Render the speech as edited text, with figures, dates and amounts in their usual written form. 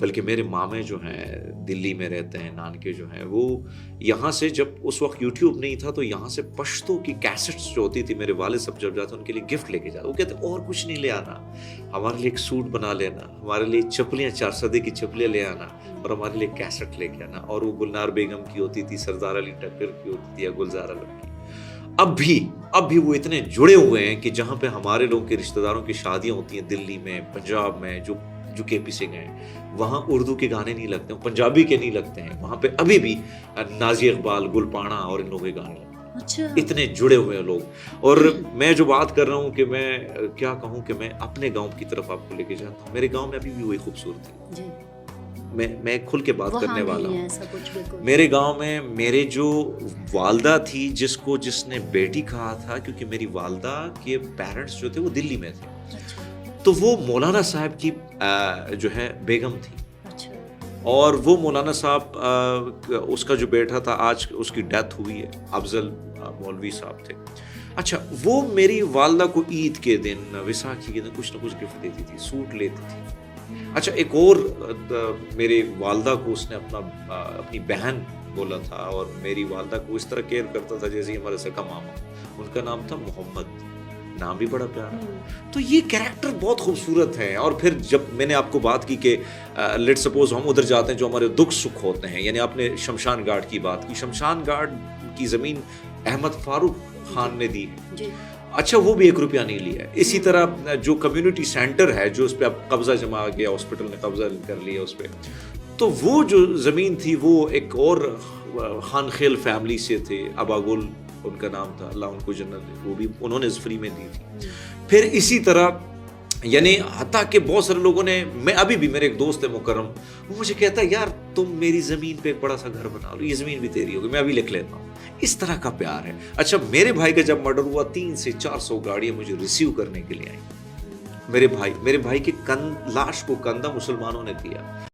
بلکہ میرے مامے جو ہیں دلی میں رہتے ہیں، نانکے جو ہیں، وہ یہاں سے جب اس وقت یوٹیوب نہیں تھا تو یہاں سے پشتو کی کیسٹس جو ہوتی تھی، میرے والد صاحب جب جاتے ان کے لیے گفٹ لے کے جاتے، وہ کہتے اور کچھ نہیں لے آنا، ہمارے لیے ایک سوٹ بنا لینا، ہمارے لیے چپلیاں 4 لے کے آنا، اور ہمارے لیے کیسٹ لے کے آنا. اور وہ گلنار بیگم کی ہوتی تھی، سردار علی ٹکر کی ہوتی تھی، یا گلزار عالم کی. اب بھی وہ اتنے جڑے ہوئے ہیں کہ جہاں پہ ہمارے لوگوں کے رشتہ داروں کی شادیاں ہوتی ہیں دلی میں، پنجاب میں، جو کے پی سنگھ ہیں، وہاں اردو کے گانے نہیں لگتے ہیں، پنجابی کے نہیں لگتے ہیں، وہاں پہ ابھی بھی نازی اقبال، گل پانا اور ان لوگوں کے گانے لگتے ہیں. اتنے جڑے ہوئے ہیں لوگ. اور میں جو بات کر رہا ہوں کہ میں کیا کہوں کہ میں اپنے گاؤں کی طرف آپ کو لے کے جاتا ہوں. میرے گاؤں میں ابھی بھی وہی خوبصورتی ہے. میں کھل کے بات کرنے والا ہوں. میرے گاؤں میں میرے جو والدہ تھی، جس نے بیٹی کہا تھا، کیونکہ میری والدہ کے پیرنٹس جو تھے وہ دلی میں تھے، تو وہ مولانا صاحب کی جو ہے بیگم تھی. اور وہ مولانا صاحب اس کا جو بیٹا تھا، آج اس کی ڈیتھ ہوئی ہے، افضل مولوی صاحب تھے. اچھا، وہ میری والدہ کو عید کے دن، ویساکھی کے دن کچھ نہ کچھ گفٹ دیتی تھی، سوٹ لیتی تھی. اچھا، ایک اور میری والدہ کو اس نے اپنی بہن بولا تھا، اور میری والدہ کو اس طرح کیئر کرتا تھا جیسے ہمارے سکا ماما. ان کا نام تھا محمد، نام بھی بڑا پیارا. تو یہ کریکٹر بہت خوبصورت ہیں. اور پھر جب میں نے آپ کو بات کی کہ لیٹ سپوز ہم ادھر جاتے ہیں جو ہمارے دکھ سکھ ہوتے ہیں، یعنی آپ نے شمشان گھاٹ کی بات کی، شمشان گھاٹ کی زمین احمد فاروق خان نے دی. اچھا، وہ بھی 1 روپیہ نہیں لیا ہے. اسی طرح جو کمیونٹی سینٹر ہے، جو اس پہ اب قبضہ جما آ گیا، ہاسپٹل نے قبضہ کر لیا اس پہ، تو وہ جو زمین تھی وہ ایک اور خان خیل فیملی سے تھے، اباگل ان کا نام تھا، اللہ ان کو جنت دے، وہ بھی انہوں نے فری میں دی تھی. پھر اسی طرح یعنی حتیٰ کہ بہت سارے لوگوں نے، میں ابھی بھی، میرے ایک دوست ہے مکرم، وہ مجھے کہتا ہے یار تم میری زمین پہ ایک بڑا سا گھر بنا لو، یہ زمین بھی تیری ہوگی، میں ابھی لکھ لیتا ہوں. اس طرح کا پیار ہے. اچھا، میرے بھائی کا جب مرڈر ہوا 300 سے 400 گاڑیاں مجھے ریسیو کرنے کے لیے آئیں. میرے بھائی کی لاش کو کندھا مسلمانوں نے دیا.